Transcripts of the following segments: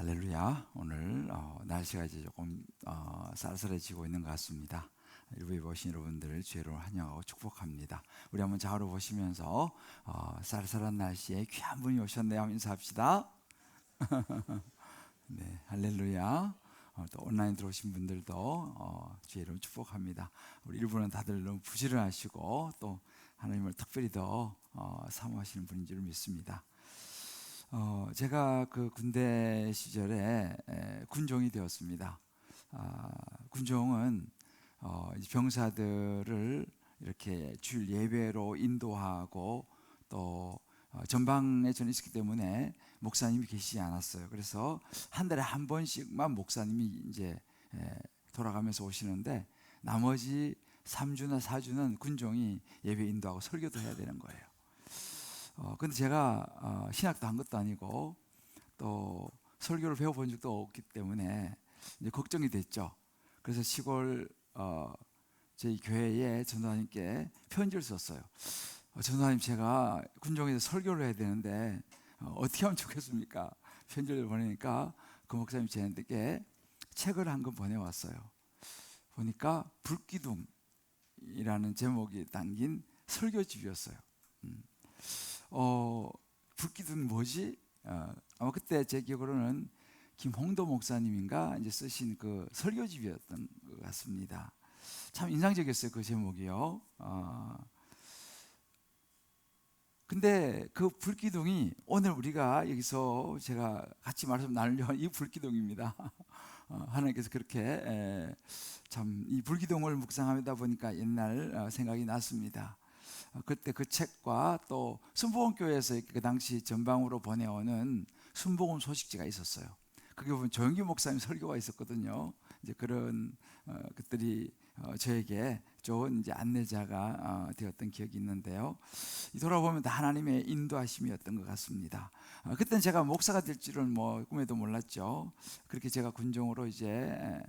할렐루야. 오늘 날씨가 이제 조금 쌀쌀해지고 있는 것 같습니다. 일부에 보신 여러분들 주의로 환영하고 축복합니다. 우리 한번 좌우로 보시면서 쌀쌀한 날씨에 귀한 분이 오셨네요. 한번 인사합시다. 네, 할렐루야. 또 온라인 들어오신 분들도 주의로 축복합니다. 우리 일부는 다들 너무 부지런하시고 또 하나님을 특별히 더 사모하시는 분인 줄 믿습니다. 제가 그 군대 시절에 군종이 되었습니다. 군종은 병사들을 이렇게 주일 예배로 인도하고 또 전방에 저는 있었기 때문에 목사님이 계시지 않았어요. 그래서 한 달에 한 번씩만 목사님이 이제 돌아가면서 오시는데 나머지 3주나 4주는 군종이 예배 인도하고 설교도 해야 되는 거예요. 근데 제가 신학도 한 것도 아니고 또 설교를 배워본 적도 없기 때문에 이제 걱정이 됐죠. 그래서 시골 저희 교회에 전도사님께 편지를 썼어요. 전도사님, 제가 군종에서 설교를 해야 되는데 어떻게 하면 좋겠습니까? 편지를 보내니까 그 목사님 저한테 책을 한 권 보내왔어요. 보니까 불기둥이라는 제목이 담긴 설교집이었어요. 불기둥 뭐지? 아마 그때 제 기억으로는 김홍도 목사님인가 이제 쓰신 그 설교집이었던 것 같습니다. 참 인상적이었어요, 그 제목이요. 근데 그 불기둥이 오늘 우리가 여기서 제가 같이 말씀 나누려는 이 불기둥입니다. 하나님께서 그렇게 참 이 불기둥을 묵상하다 보니까 옛날 생각이 났습니다. 그때 그 책과 또 순복음교회에서 그 당시 전방으로 보내오는 순복음 소식지가 있었어요. 그게 보면 조영기 목사님 설교가 있었거든요. 이제 그런 것들이 저에게 좋은 이제 안내자가 되었던 기억이 있는데요. 돌아보면 다 하나님의 인도하심이었던 것 같습니다. 그때는 제가 목사가 될 줄은 뭐 꿈에도 몰랐죠. 그렇게 제가 군종으로 이제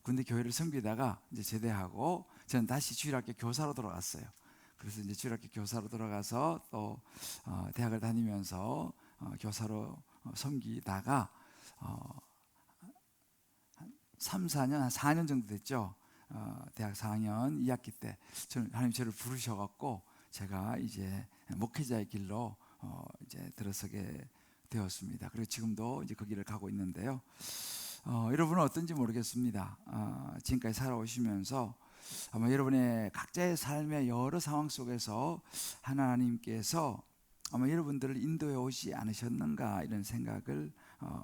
군대 교회를 섬기다가 이제 제대하고 저는 다시 주일학교 교사로 돌아갔어요. 그래서 이제 주일학교 교사로 돌아가서 또 대학을 다니면서 교사로 섬기다가 3, 4년, 한 4년 정도 됐죠. 대학 4학년 2학기 때 하나님 저를 부르셔갖고 제가 이제 목회자의 길로 이제 들어서게 되었습니다. 그리고 지금도 이제 그 길을 가고 있는데요. 여러분은 어떤지 모르겠습니다. 지금까지 살아오시면서 아마 여러분의 각자의 삶의 여러 상황 속에서 하나님께서 아마 여러분들을 인도해 오지 않으셨는가 이런 생각을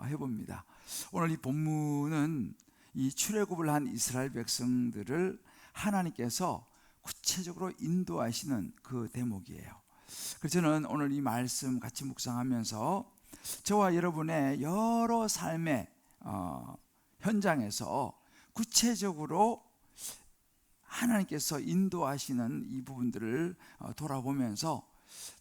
해봅니다. 오늘 이 본문은 이 출애굽을 한 이스라엘 백성들을 하나님께서 구체적으로 인도하시는 그 대목이에요. 그래서 저는 오늘 이 말씀 같이 묵상하면서 저와 여러분의 여러 삶의 현장에서 구체적으로 하나님께서 인도하시는 이 부분들을 돌아보면서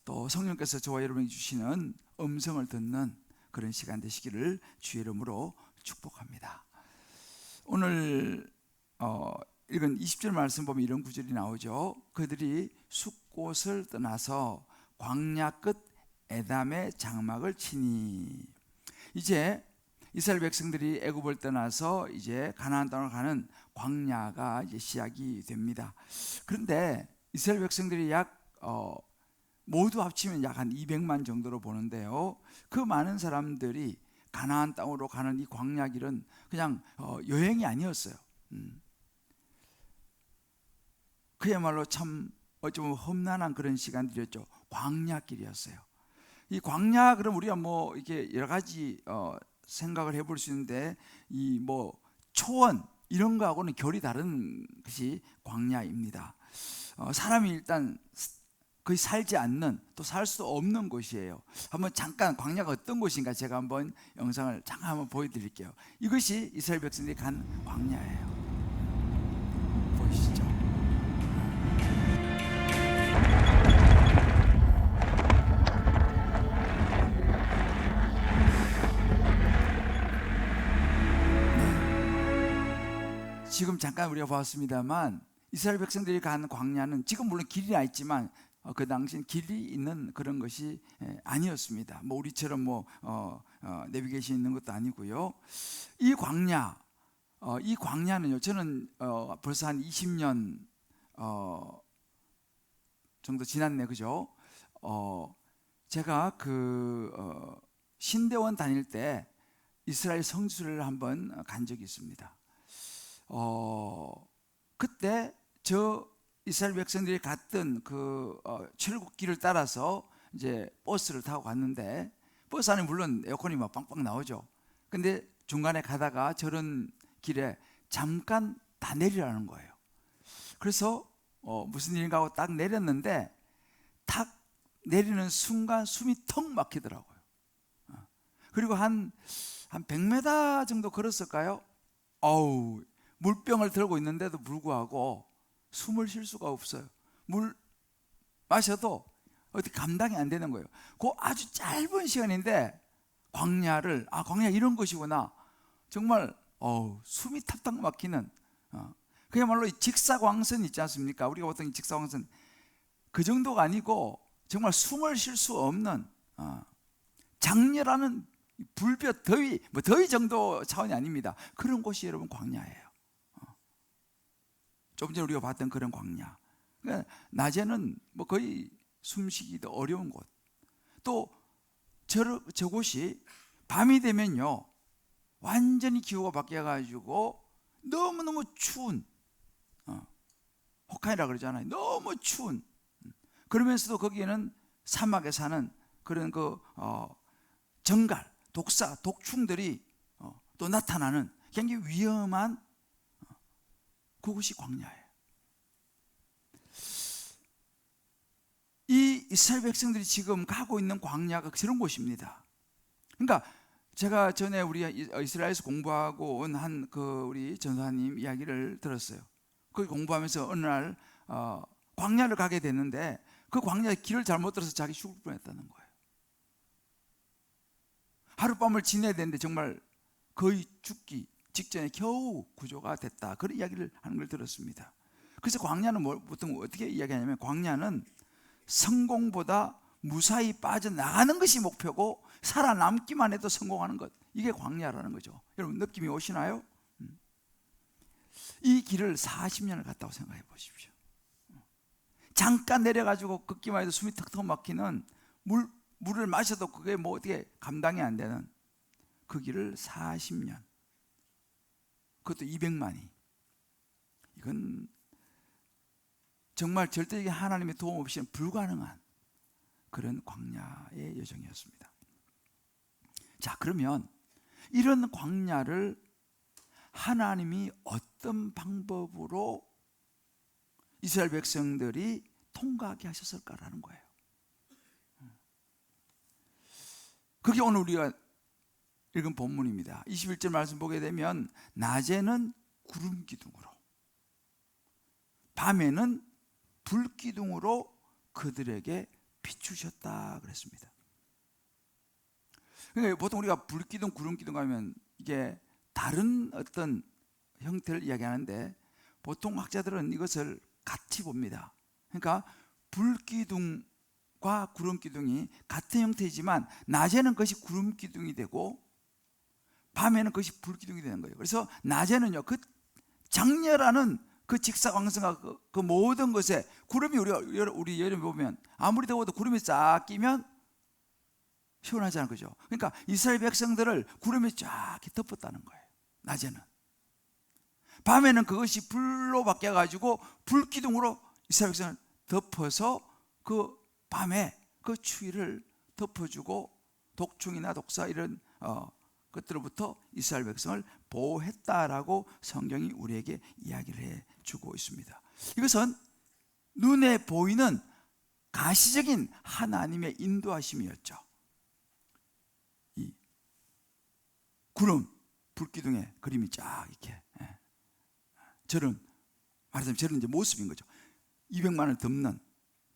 또 성령께서 저와 여러분에게 주시는 음성을 듣는 그런 시간 되시기를 주의 이름으로 축복합니다. 오늘 읽은 20절 말씀 보면 이런 구절이 나오죠. 그들이 숫곳을 떠나서 광야 끝 에담의 장막을 치니. 이제 이스라엘 백성들이 애굽을 떠나서 이제 가나안 땅으로 가는 광야가 이제 시작이 됩니다. 그런데 이스라엘 백성들이 모두 합치면 약 한 200만 정도로 보는데요. 그 많은 사람들이 가나안 땅으로 가는 이 광야 길은 그냥 여행이 아니었어요. 그야말로 참 어쩌면 험난한 그런 시간들이었죠. 광야길이었어요. 이 광야, 그럼 우리가 뭐 이렇게 여러 가지 생각을 해볼 수 있는데 이 뭐 초원 이런 거하고는 결이 다른 것이 광야입니다. 사람이 일단 거의 살지 않는, 또 살 수 없는 곳이에요. 한번 잠깐 광야가 어떤 곳인가 제가 한번 영상을 잠깐 한번 보여드릴게요. 이것이 이스라엘 백성들이 간 광야예요. 보이시죠? 지금 잠깐 우리가 봤습니다만 이스라엘 백성들이 간 광야는 지금 물론 길이 나 있지만 그 당시엔 길이 있는 그런 것이 아니었습니다. 뭐 우리처럼 뭐 내비게이션 있는 것도 아니고요. 이 광야는요. 저는 벌써 한 20년 정도 지났네, 그죠? 제가 신대원 다닐 때 이스라엘 성지를 한번 간 적이 있습니다. 그때 저 이스라엘 백성들이 갔던 출국길을 따라서 이제 버스를 타고 갔는데, 버스 안에 물론 에어컨이 막 빵빵 나오죠. 근데 중간에 가다가 저런 길에 잠깐 다 내리라는 거예요. 그래서 무슨 일인가 하고 딱 내렸는데, 탁 내리는 순간 숨이 턱 막히더라고요. 그리고 한 100m 정도 걸었을까요? 물병을 들고 있는데도 불구하고 숨을 쉴 수가 없어요. 물 마셔도 어떻게 감당이 안 되는 거예요. 그 아주 짧은 시간인데 광야 이런 것이구나. 정말 숨이 탁탁 막히는, 그야말로 직사광선 있지 않습니까? 우리가 보통 직사광선 그 정도가 아니고 정말 숨을 쉴 수 없는 장렬하는 불볕, 더위 정도 차원이 아닙니다. 그런 곳이 여러분 광야예요. 조금 전에 우리가 봤던 그런 광야. 그러니까 낮에는 거의 숨쉬기도 어려운 곳. 또 저곳이 밤이 되면요, 완전히 기후가 바뀌어가지고 너무너무 추운, 호카이라 그러잖아요. 너무 추운. 그러면서도 거기에는 사막에 사는 그런 정갈, 독사, 독충들이 또 나타나는 굉장히 위험한 그곳이 광야예요. 이 이스라엘 백성들이 지금 가고 있는 광야가 그런 곳입니다. 그러니까 제가 전에 우리 이스라엘에서 공부하고 온 우리 전사님 이야기를 들었어요. 거기 공부하면서 어느 날 광야를 가게 됐는데, 그 광야 길을 잘못 들어서 자기 죽을 뻔했다는 거예요. 하룻밤을 지내야 되는데 정말 거의 죽기 직전에 겨우 구조가 됐다, 그런 이야기를 하는 걸 들었습니다. 그래서 광야는 보통 어떻게 이야기하냐면, 광야는 성공보다 무사히 빠져나가는 것이 목표고 살아남기만 해도 성공하는 것, 이게 광야라는 거죠. 여러분 느낌이 오시나요? 이 길을 40년을 갔다고 생각해 보십시오. 잠깐 내려가지고 걷기만 해도 숨이 턱턱 막히는, 물을 마셔도 그게 어떻게 감당이 안 되는 그 길을 40년, 그것도 200만이. 이건 정말 절대적인 하나님의 도움 없이는 불가능한 그런 광야의 여정이었습니다. 자, 그러면 이런 광야를 하나님이 어떤 방법으로 이스라엘 백성들이 통과하게 하셨을까라는 거예요. 그게 오늘 우리가 읽은 본문입니다. 21절 말씀 보게 되면, 낮에는 구름 기둥으로, 밤에는 불 기둥으로 그들에게 비추셨다 그랬습니다. 그러니까 보통 우리가 불 기둥, 구름 기둥 하면 이게 다른 어떤 형태를 이야기하는데, 보통 학자들은 이것을 같이 봅니다. 그러니까 불 기둥과 구름 기둥이 같은 형태이지만, 낮에는 그것이 구름 기둥이 되고 밤에는 그것이 불 기둥이 되는 거예요. 그래서 낮에는요, 그 장렬하는 그 직사광선과 그 모든 것에, 구름이 우리 여름에 보면 아무리 더워도 구름이 쫙 끼면 시원하잖아요, 그죠? 그러니까 이스라엘 백성들을 구름이 쫙 덮었다는 거예요. 낮에는. 밤에는 그것이 불로 바뀌어가지고 불기둥으로 이스라엘 백성을 덮어서 그 밤에 그 추위를 덮어주고 독충이나 독사 이런 것들로부터 이스라엘 백성을 보호했다라고 성경이 우리에게 이야기를 해주고 있습니다. 이것은 눈에 보이는 가시적인 하나님의 인도하심이었죠. 이 구름, 불기둥의 그림이 쫙 이렇게, 말하자면 저런 이제 모습인 거죠. 200만을 덮는,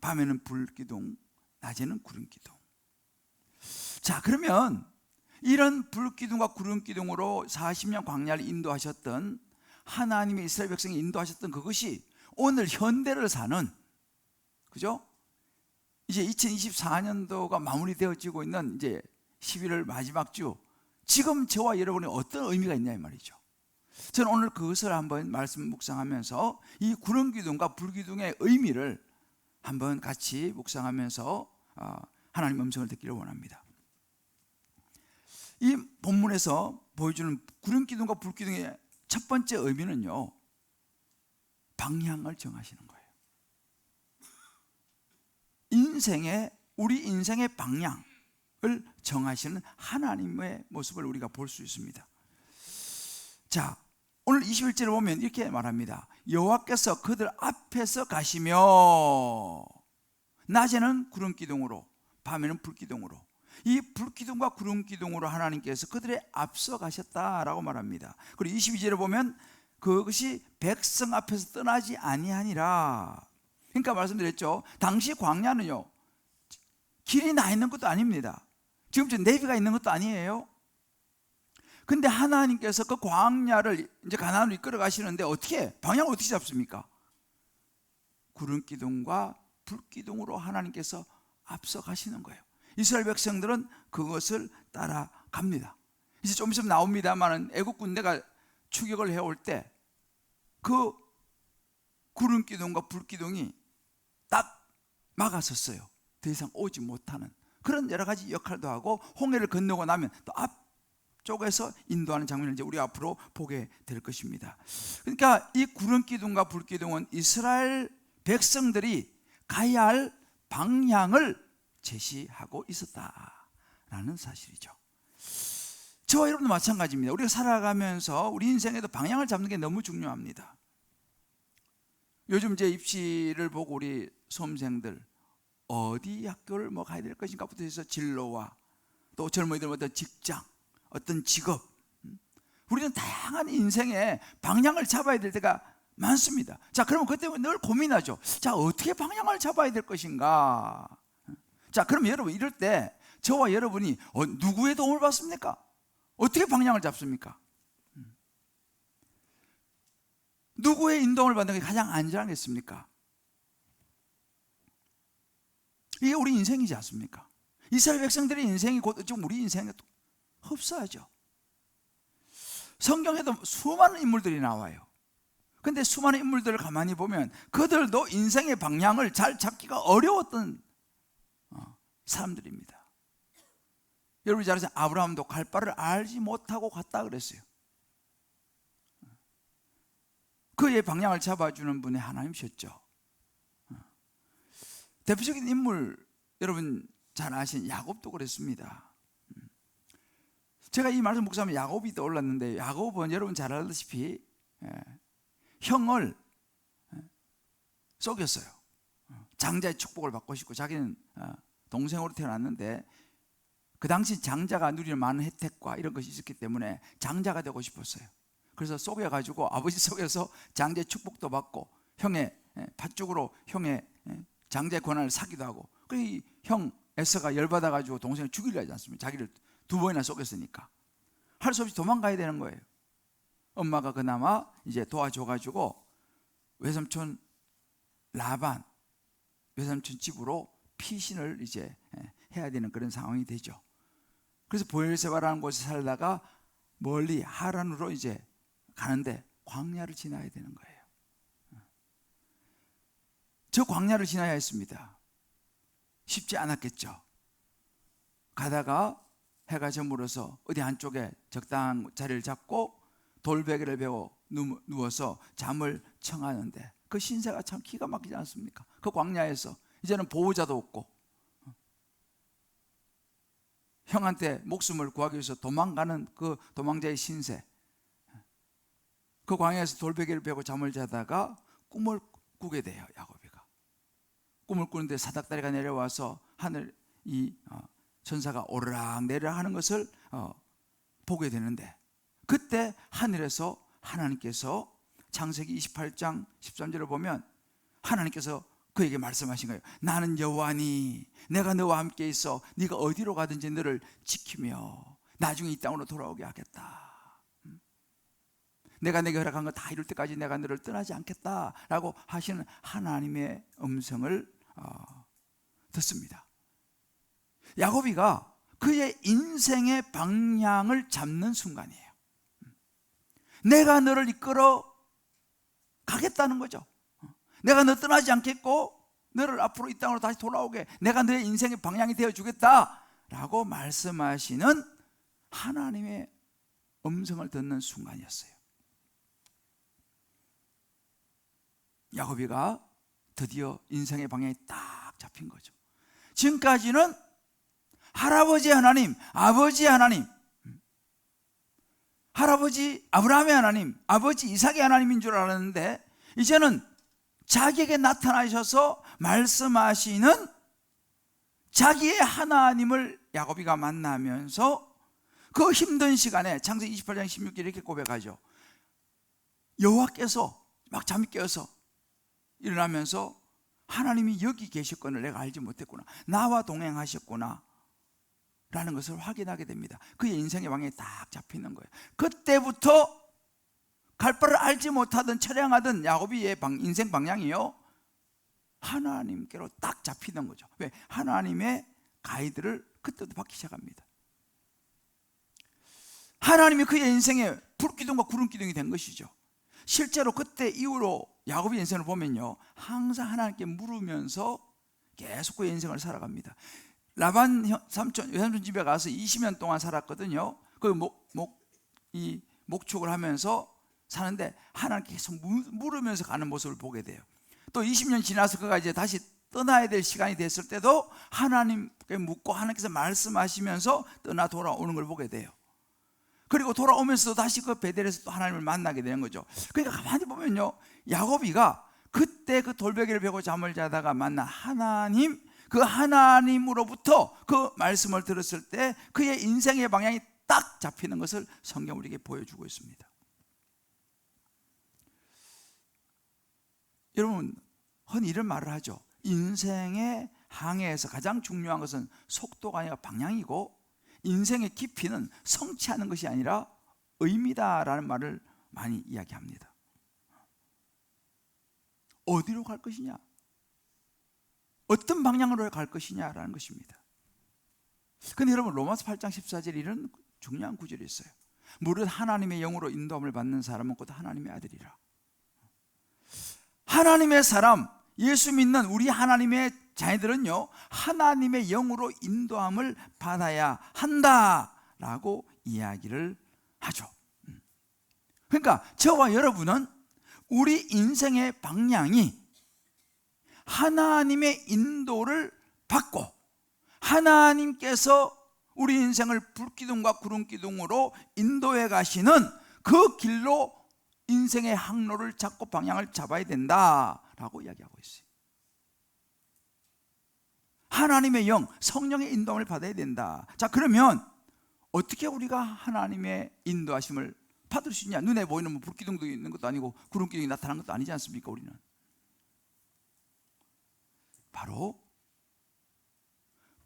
밤에는 불기둥, 낮에는 구름기둥. 자, 그러면 이런 불기둥과 구름기둥으로 40년 광야를 인도하셨던 하나님의 이스라엘 백성이 인도하셨던 그것이 오늘 현대를 사는, 그죠? 이제 2024년도가 마무리되어지고 있는 이제 11월 마지막 주, 지금 저와 여러분이 어떤 의미가 있냐 이 말이죠. 저는 오늘 그것을 한번 말씀 묵상하면서 이 구름기둥과 불기둥의 의미를 한번 같이 묵상하면서 하나님 음성을 듣기를 원합니다. 이 본문에서 보여주는 구름기둥과 불기둥의 첫 번째 의미는요, 방향을 정하시는 거예요. 우리 인생의 방향을 정하시는 하나님의 모습을 우리가 볼 수 있습니다. 자, 오늘 21절을 보면 이렇게 말합니다. 여호와께서 그들 앞에서 가시며 낮에는 구름기둥으로 밤에는 불기둥으로, 이 불기둥과 구름기둥으로 하나님께서 그들의 앞서 가셨다라고 말합니다. 그리고 22절에 보면 그것이 백성 앞에서 떠나지 아니하니라. 그러니까 말씀드렸죠, 당시 광야는요 길이 나 있는 것도 아닙니다. 지금 내비가 있는 것도 아니에요. 근데 하나님께서 그 광야를 이제 가나안으로 이끌어 가시는데 방향을 어떻게 잡습니까? 구름기둥과 불기둥으로 하나님께서 앞서 가시는 거예요. 이스라엘 백성들은 그것을 따라갑니다. 이제 좀 있으면 나옵니다만 애국 군대가 추격을 해올 때 그 구름기둥과 불기둥이 딱 막았었어요. 더 이상 오지 못하는 그런 여러 가지 역할도 하고, 홍해를 건너고 나면 또 앞쪽에서 인도하는 장면을 이제 우리 앞으로 보게 될 것입니다. 그러니까 이 구름기둥과 불기둥은 이스라엘 백성들이 가야 할 방향을 제시하고 있었다라는 사실이죠. 저와 여러분도 마찬가지입니다. 우리가 살아가면서 우리 인생에도 방향을 잡는 게 너무 중요합니다. 요즘 제 입시를 보고 우리 수험생들 어디 학교를 가야 될 것인가부터 해서 진로와 또 젊은이들 어떤 직장, 어떤 직업, 우리는 다양한 인생의 방향을 잡아야 될 때가 많습니다. 자, 그러면 그때 늘 고민하죠. 자, 어떻게 방향을 잡아야 될 것인가? 자, 그럼 여러분 이럴 때 저와 여러분이 누구의 도움을 받습니까? 어떻게 방향을 잡습니까? 누구의 인도를 받는 게 가장 안전하겠습니까? 이게 우리 인생이지 않습니까? 이스라엘 백성들의 인생이 곧 지금 우리 인생에 흡사하죠. 성경에도 수많은 인물들이 나와요. 근데 수많은 인물들을 가만히 보면 그들도 인생의 방향을 잘 잡기가 어려웠던 사람들입니다. 여러분이 잘 아시죠? 아브라함도 갈 바를 알지 못하고 갔다 그랬어요. 그의 방향을 잡아주는 분이 하나님이셨죠. 대표적인 인물, 여러분 잘 아시는 야곱도 그랬습니다. 제가 이 말씀 묵상하면 야곱이 떠올랐는데, 야곱은 여러분 잘 알다시피 형을 속였어요. 장자의 축복을 받고 싶고, 자기는 동생으로 태어났는데 그 당시 장자가 누리는 많은 혜택과 이런 것이 있었기 때문에 장자가 되고 싶었어요. 그래서 속여가지고 아버지 속여서 장자의 축복도 받고 형의 팥죽으로 형의 장자의 권한을 사기도 하고, 그 형 에서가 열받아가지고 동생을 죽이려 하지 않습니까? 자기를 2번이나 속였으니까 할 수 없이 도망가야 되는 거예요. 엄마가 그나마 이제 도와줘가지고 외삼촌 라반, 외삼촌 집으로 피신을 이제 해야 되는 그런 상황이 되죠. 그래서 보엘세바라는 곳에 살다가 멀리 하란으로 이제 가는데 광야를 지나야 되는 거예요. 저 광야를 지나야 했습니다. 쉽지 않았겠죠. 가다가 해가 저물어서 어디 한쪽에 적당한 자리를 잡고 돌베개를 베고 누워서 잠을 청하는데 그 신세가 참 기가 막히지 않습니까? 그 광야에서 이제는 보호자도 없고 형한테 목숨을 구하기 위해서 도망가는 그 도망자의 신세, 그 광야에서 돌베개를 베고 잠을 자다가 꿈을 꾸게 돼요. 야곱이가 꿈을 꾸는데 사닥다리가 내려와서 하늘 천사가 오르락 내리락 하는 것을 보게 되는데, 그때 하늘에서 하나님께서 창세기 28장 13절을 보면 하나님께서 그에게 말씀하신 거예요. 나는 여호와니 내가 너와 함께 있어 네가 어디로 가든지 너를 지키며 나중에 이 땅으로 돌아오게 하겠다. 내가 내게 허락한 거 다 이룰 때까지 내가 너를 떠나지 않겠다라고 하시는 하나님의 음성을 듣습니다. 야곱이가 그의 인생의 방향을 잡는 순간이에요. 내가 너를 이끌어 가겠다는 거죠. 내가 너 떠나지 않겠고 너를 앞으로 이 땅으로 다시 돌아오게, 내가 너의 인생의 방향이 되어주겠다 라고 말씀하시는 하나님의 음성을 듣는 순간이었어요. 야곱이가 드디어 인생의 방향이 딱 잡힌 거죠. 지금까지는 할아버지 하나님, 아버지 하나님, 할아버지 아브라함의 하나님, 아버지 이삭의 하나님인 줄 알았는데 이제는 자기에게 나타나셔서 말씀하시는 자기의 하나님을 야곱이가 만나면서 그 힘든 시간에 창세기 28장 16절 이렇게 고백하죠. 여호와께서 막 잠이 깨어서 일어나면서 하나님이 여기 계셨건을 내가 알지 못했구나, 나와 동행하셨구나 라는 것을 확인하게 됩니다. 그의 인생의 방향이 딱 잡히는 거예요. 그때부터 갈 바를 알지 못하던 처량하던 야곱이의 인생 방향이요, 하나님께로 딱 잡히는 거죠. 왜? 하나님의 가이드를 그때부터 받기 시작합니다. 하나님이 그의 인생에 불기둥과 구름기둥이 된 것이죠. 실제로 그때 이후로 야곱의 인생을 보면요, 항상 하나님께 물으면서 계속 그의 인생을 살아갑니다. 라반 삼촌 집에 가서 20년 동안 살았거든요. 그 목축을 하면서 사는데 하나님께 계속 물으면서 가는 모습을 보게 돼요. 또 20년 지나서 그가 이제 다시 떠나야 될 시간이 됐을 때도 하나님께 묻고 하나님께서 말씀하시면서 떠나 돌아오는 걸 보게 돼요. 그리고 돌아오면서도 다시 그 베델에서 또 하나님을 만나게 되는 거죠. 그러니까 가만히 보면요, 야곱이가 그때 그 돌베개를 베고 잠을 자다가 만난 하나님, 그 하나님으로부터 그 말씀을 들었을 때 그의 인생의 방향이 딱 잡히는 것을 성경 우리에게 보여주고 있습니다. 여러분, 흔히 이런 말을 하죠. 인생의 항해에서 가장 중요한 것은 속도가 아니라 방향이고, 인생의 깊이는 성취하는 것이 아니라 의미다라는 말을 많이 이야기합니다. 어디로 갈 것이냐, 어떤 방향으로 갈 것이냐라는 것입니다. 그런데 여러분, 로마서 8장 14절에 이런 중요한 구절이 있어요. 무릇 하나님의 영으로 인도함을 받는 사람은 곧 하나님의 아들이라. 하나님의 사람, 예수 믿는 우리 하나님의 자녀들은요, 하나님의 영으로 인도함을 받아야 한다라고 이야기를 하죠. 그러니까 저와 여러분은 우리 인생의 방향이 하나님의 인도를 받고, 하나님께서 우리 인생을 불기둥과 구름기둥으로 인도해 가시는 그 길로 인생의 항로를 잡고 방향을 잡아야 된다라고 이야기하고 있어요. 하나님의 영, 성령의 인도함을 받아야 된다. 자, 그러면 어떻게 우리가 하나님의 인도하심을 받을 수 있냐? 눈에 보이는 뭐 불기둥도 있는 것도 아니고 구름기둥이 나타나는 것도 아니지 않습니까? 우리는 바로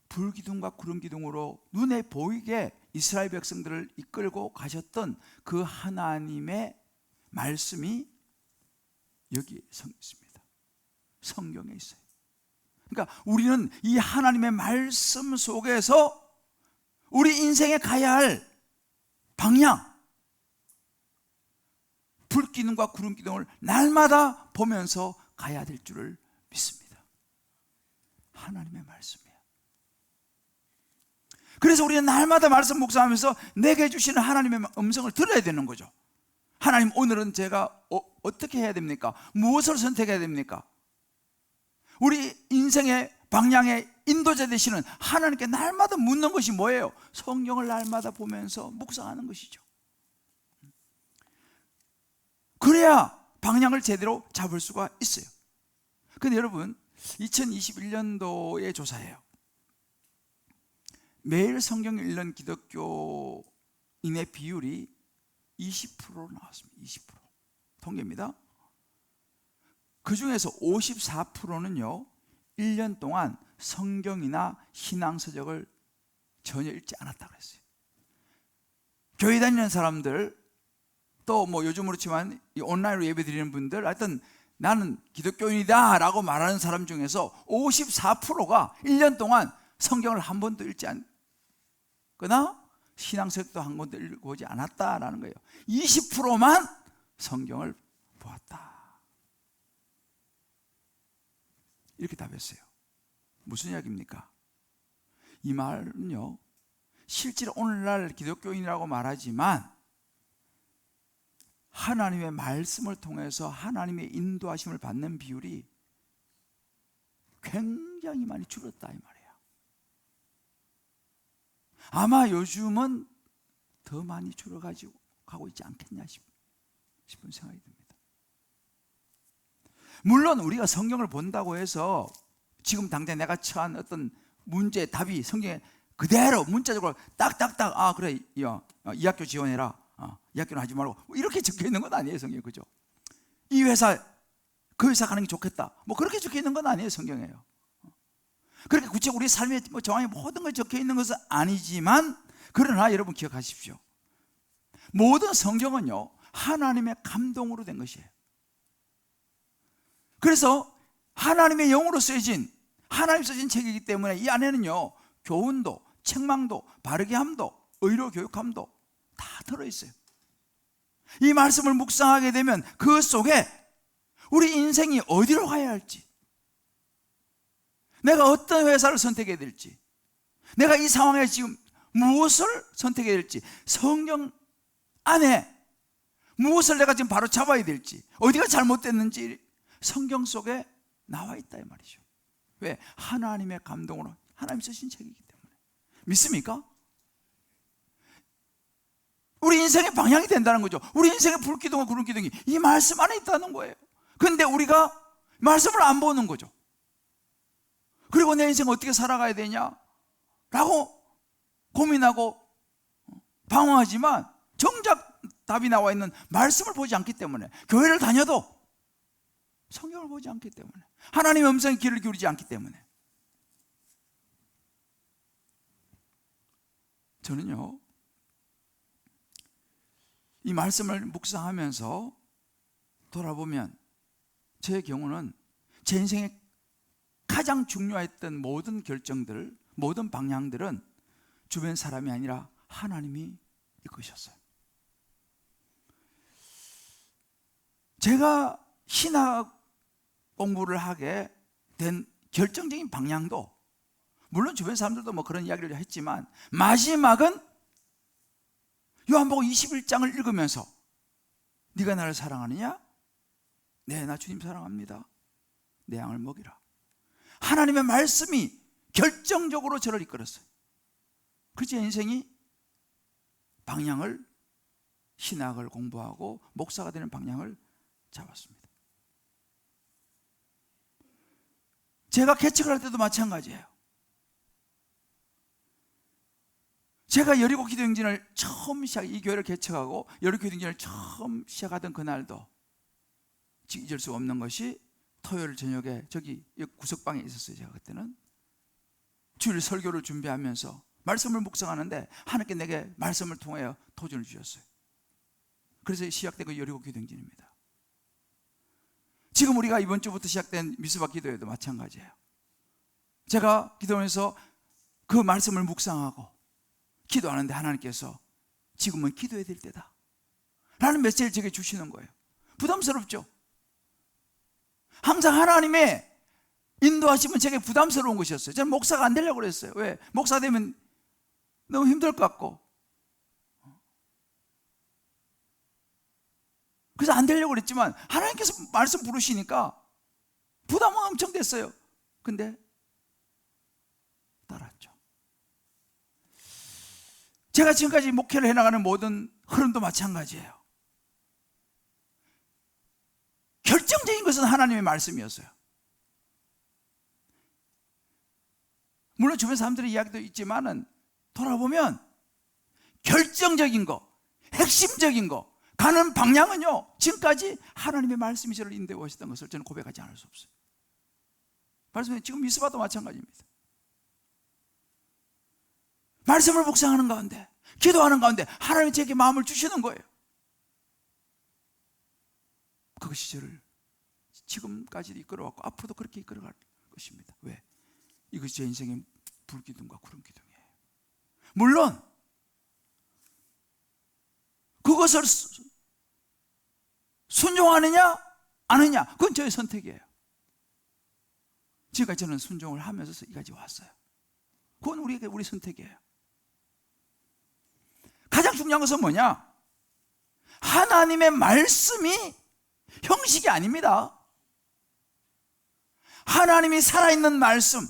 불기둥과 구름기둥으로 눈에 보이게 이스라엘 백성들을 이끌고 가셨던 그 하나님의 말씀이 여기 있습니다. 성경에 있어요. 그러니까 우리는 이 하나님의 말씀 속에서 우리 인생에 가야 할 방향, 불기둥과 구름기둥을 날마다 보면서 가야 될 줄을 믿습니다. 하나님의 말씀이에요. 그래서 우리는 날마다 말씀 묵상하면서 내게 주시는 하나님의 음성을 들어야 되는 거죠. 하나님, 오늘은 제가 어떻게 해야 됩니까? 무엇을 선택해야 됩니까? 우리 인생의 방향의 인도자 되시는 하나님께 날마다 묻는 것이 뭐예요? 성경을 날마다 보면서 묵상하는 것이죠. 그래야 방향을 제대로 잡을 수가 있어요. 그런데 여러분, 2021년도의 조사예요. 매일 성경을 읽는 기독교인의 비율이 20%로 나왔습니다. 20% 통계입니다. 그 중에서 54%는요 1년 동안 성경이나 신앙서적을 전혀 읽지 않았다고 했어요. 교회 다니는 사람들, 또 뭐 요즘으로 치면 온라인으로 예배 드리는 분들, 하여튼 나는 기독교인이다 라고 말하는 사람 중에서 54%가 1년 동안 성경을 한 번도 읽지 그러나 신앙책도 한 권도 읽어보지 않았다라는 거예요. 20%만 성경을 보았다. 이렇게 답했어요. 무슨 이야기입니까? 이 말은요, 실제로 오늘날 기독교인이라고 말하지만 하나님의 말씀을 통해서 하나님의 인도하심을 받는 비율이 굉장히 많이 줄었다 이 말이에요. 아마 요즘은 더 많이 줄어가지고 가고 있지 않겠냐 싶은 생각이 듭니다. 물론 우리가 성경을 본다고 해서 지금 당장 내가 처한 어떤 문제의 답이 성경에 그대로 문자적으로 딱딱딱 그래 이 학교 지원해라, 이 학교는 하지 말고 이렇게 적혀 있는 건 아니에요 성경에. 그죠? 이 회사 그 회사 가는 게 좋겠다 뭐 그렇게 적혀 있는 건 아니에요 성경에요. 그렇게 구체적으로 우리 삶의 정황의 모든 걸 적혀 있는 것은 아니지만, 그러나 여러분 기억하십시오. 모든 성경은요 하나님의 감동으로 된 것이에요. 그래서 하나님의 영으로 쓰여진, 하나님 쓰신 책이기 때문에 이 안에는요 교훈도, 책망도, 바르게 함도, 의로 교육함도 다 들어있어요. 이 말씀을 묵상하게 되면 그 속에 우리 인생이 어디로 가야 할지, 내가 어떤 회사를 선택해야 될지, 내가 이 상황에 지금 무엇을 선택해야 될지, 성경 안에 무엇을 내가 지금 바로 잡아야 될지, 어디가 잘못됐는지 성경 속에 나와 있다 이 말이죠. 왜? 하나님의 감동으로 하나님 쓰신 책이기 때문에. 믿습니까? 우리 인생의 방향이 된다는 거죠. 우리 인생의 불기둥과 구름기둥이 이 말씀 안에 있다는 거예요. 그런데 우리가 말씀을 안 보는 거죠. 그리고 내 인생 어떻게 살아가야 되냐 라고 고민하고 방황하지만 정작 답이 나와 있는 말씀을 보지 않기 때문에, 교회를 다녀도 성경을 보지 않기 때문에, 하나님의 음성에 귀를 기울이지 않기 때문에. 저는요 이 말씀을 묵상하면서 돌아보면 제 경우는 제 인생의 가장 중요했던 모든 결정들, 모든 방향들은 주변 사람이 아니라 하나님이 이끄셨어요. 제가 신학 공부를 하게 된 결정적인 방향도, 물론 주변 사람들도 뭐 그런 이야기를 했지만, 마지막은 요한복음 21장을 읽으면서 네가 나를 사랑하느냐? 네, 나 주님 사랑합니다. 내 양을 먹이라. 하나님의 말씀이 결정적으로 저를 이끌었어요. 그래서 제 인생이 방향을, 신학을 공부하고 목사가 되는 방향을 잡았습니다. 제가 개척을 할 때도 마찬가지예요. 제가 여리고 기도행진을 처음 이 교회를 개척하고 여리고 기도행진을 처음 시작하던 그날도 잊을 수 없는 것이, 토요일 저녁에 저기 구석방에 있었어요. 제가 그때는 주일 설교를 준비하면서 말씀을 묵상하는데 하나님께 내게 말씀을 통하여 도전을 주셨어요. 그래서 시작된 그 여리고 기도행진입니다. 지금 우리가 이번 주부터 시작된 미스바 기도회도 마찬가지예요. 제가 기도하면서 그 말씀을 묵상하고 기도하는데 하나님께서 지금은 기도해야 될 때다 라는 메시지를 제게 주시는 거예요. 부담스럽죠? 항상 하나님의 인도하시면 제게 부담스러운 것이었어요. 저는 목사가 안 되려고 그랬어요. 왜? 목사 되면 너무 힘들 것 같고, 그래서 안 되려고 그랬지만 하나님께서 말씀 부르시니까 부담은 엄청 됐어요. 근데 따랐죠. 제가 지금까지 목회를 해나가는 모든 흐름도 마찬가지예요. 결정적인 것은 하나님의 말씀이었어요. 물론 주변 사람들의 이야기도 있지만은 돌아보면 결정적인 거, 핵심적인 거, 가는 방향은요 지금까지 하나님의 말씀이 저를 인도해 오셨던 것을 저는 고백하지 않을 수 없어요. 말씀에 지금 미스바도 마찬가지입니다. 말씀을 묵상하는 가운데, 기도하는 가운데 하나님이 제게 마음을 주시는 거예요. 그것이 저를 지금까지 이끌어왔고 앞으로도 그렇게 이끌어갈 것입니다. 왜? 이것이 제 인생의 불기둥과 구름기둥이에요. 물론 그것을 순종하느냐 안 하느냐, 그건 저의 선택이에요. 지금까지 저는 순종을 하면서 여기까지 왔어요. 그건 우리 선택이에요. 가장 중요한 것은 뭐냐? 하나님의 말씀이 형식이 아닙니다. 하나님이 살아있는 말씀,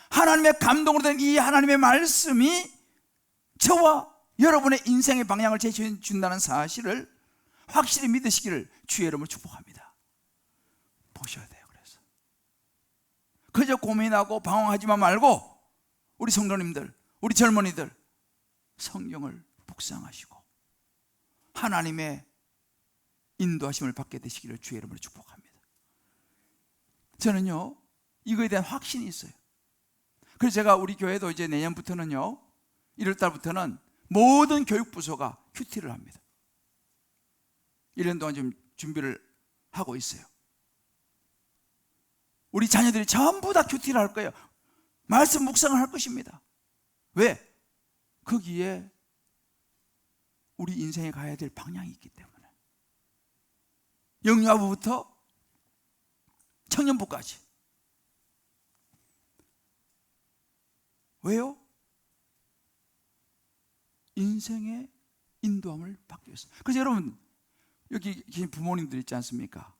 하나님의 감동으로 된 이 하나님의 말씀이 저와 여러분의 인생의 방향을 제시해 준다는 사실을 확실히 믿으시기를 주의 이름으로 축복합니다. 보셔야 돼요. 그래서 그저 고민하고 방황하지만 말고 우리 성도님들, 우리 젊은이들 성경을 묵상하시고 하나님의 인도하심을 받게 되시기를 주의 이름으로 축복합니다. 저는요 이거에 대한 확신이 있어요. 그래서 제가 우리 교회도 이제 내년부터는요 1월달부터는 모든 교육부서가 큐티를 합니다. 1년 동안 좀 준비를 하고 있어요. 우리 자녀들이 전부 다 큐티를 할 거예요. 말씀 묵상을 할 것입니다. 왜? 거기에 우리 인생에 가야 될 방향이 있기 때문에. 영유아부부터 청년부까지. 왜요? 인생의 인도함을 받기 위해서. 그래서 여러분 여기 계신 부모님들 있지 않습니까?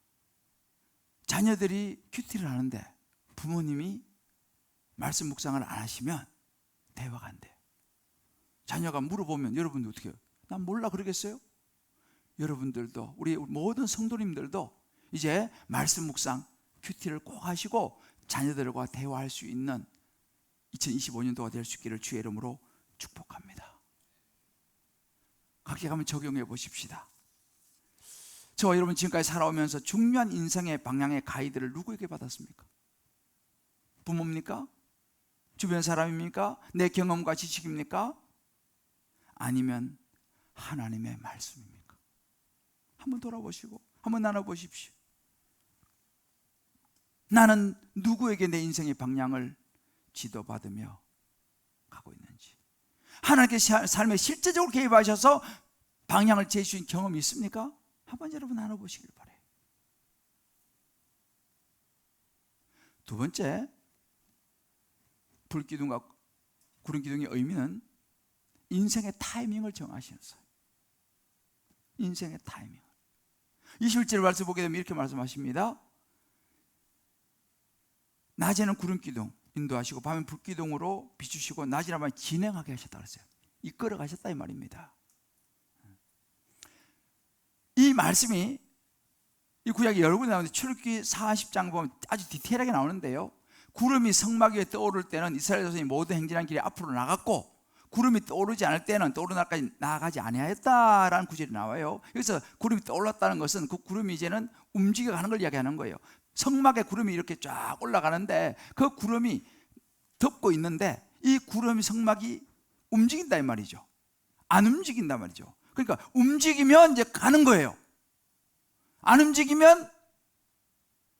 자녀들이 큐티를 하는데 부모님이 말씀 묵상을 안 하시면 대화가 안 돼요. 자녀가 물어보면 여러분들 어떻게 해요? 난 몰라 그러겠어요? 여러분들도 우리 모든 성도님들도 이제 말씀 묵상 큐티를 꼭 하시고 자녀들과 대화할 수 있는 2025년도가 될 수 있기를 주의 이름으로 축복합니다. 각기 가면 적용해 보십시다. 저와 여러분 지금까지 살아오면서 중요한 인생의 방향의 가이드를 누구에게 받았습니까? 부모입니까? 주변 사람입니까? 내 경험과 지식입니까? 아니면 하나님의 말씀입니까? 한번 돌아보시고 한번 나눠보십시오. 나는 누구에게 내 인생의 방향을 지도받으며 가고 있는지, 하나님께 삶에 실제적으로 개입하셔서 방향을 제시한 경험이 있습니까? 한번 여러분 나눠보시길 바라요. 두 번째, 불기둥과 구름기둥의 의미는 인생의 타이밍을 정하시면서, 인생의 타이밍. 21절 말씀 보게 되면 이렇게 말씀하십니다. 낮에는 구름기둥 인도하시고 밤엔 불기둥으로 비추시고 낮이나 밤에 진행하게 하셨다 그랬어요. 이끌어 가셨다 이 말입니다. 이 말씀이 이 구약이 여러 번 나오는데 출애굽기 40장 보면 아주 디테일하게 나오는데요, 구름이 성막 위에 떠오를 때는 이스라엘 자손이 모두 행진한 길이 앞으로 나갔고 구름이 떠오르지 않을 때는 떠오르는 날까지 나아가지 아니하였다라는 구절이 나와요. 여기서 구름이 떠올랐다는 것은 그 구름이 이제는 움직여가는 걸 이야기하는 거예요. 성막에 구름이 이렇게 쫙 올라가는데 그 구름이 덮고 있는데 이 구름이 성막이 움직인다 이 말이죠. 안 움직인단 말이죠. 그러니까 움직이면 이제 가는 거예요. 안 움직이면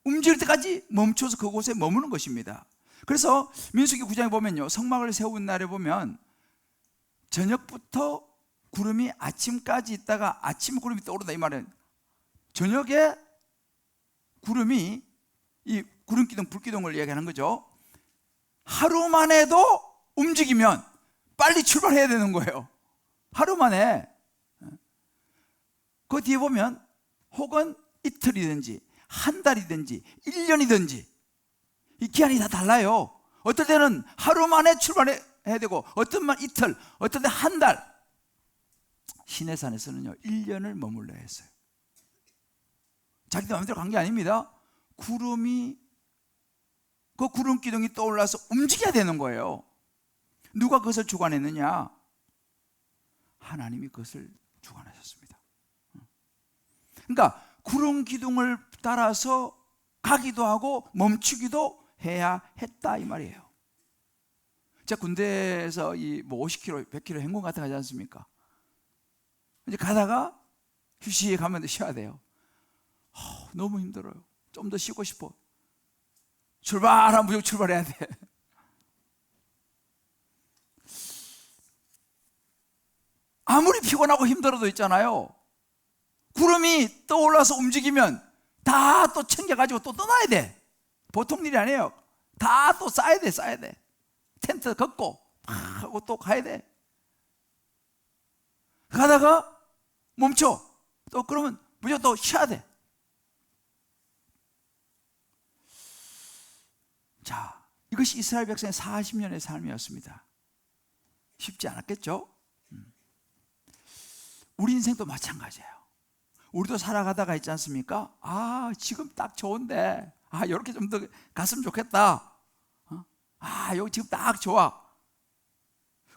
움직일 때까지 멈춰서 그곳에 머무는 것입니다. 그래서 민수기 9장에 보면요, 성막을 세운 날에 보면 저녁부터 구름이 아침까지 있다가 아침에 구름이 떠오른다 이 말은, 저녁에 구름이 이 구름기둥 불기둥을 이야기하는 거죠. 하루만 해도 움직이면 빨리 출발해야 되는 거예요. 하루 만에. 그 뒤에 보면 혹은 이틀이든지 한 달이든지 1년이든지 이 기한이 다 달라요. 어떨 때는 하루 만에 출발해야 되고 어떤 날 이틀, 어떤 때 한 달. 시내산에서는요 1년을 머물러야 했어요. 자기들 마음대로 간 게 아닙니다. 구름이, 그 구름 기둥이 떠올라서 움직여야 되는 거예요. 누가 그것을 주관했느냐? 하나님이 그것을 주관하셨습니다. 그러니까 구름 기둥을 따라서 가기도 하고 멈추기도 해야 했다 이 말이에요. 제가 군대에서 이 뭐 50km, 100km 행군 같은 거 하지 않습니까? 이제 가다가 휴식에 가면 쉬어야 돼요. 너무 힘들어요. 좀 더 쉬고 싶어. 출발하면 무조건 출발해야 돼. 아무리 피곤하고 힘들어도 있잖아요, 구름이 떠올라서 움직이면 다 또 챙겨가지고 또 떠나야 돼. 보통 일이 아니에요. 다 또 쌓아야 돼. 텐트 걷고 막 하고 또 가야 돼. 가다가 멈춰. 또 그러면 무조건 또 쉬어야 돼. 자, 이것이 이스라엘 백성의 40년의 삶이었습니다. 쉽지 않았겠죠? 우리 인생도 마찬가지예요. 우리도 살아가다가 있지 않습니까? 아, 지금 딱 좋은데, 아, 이렇게 좀 더 갔으면 좋겠다. 아, 여기 지금 딱 좋아.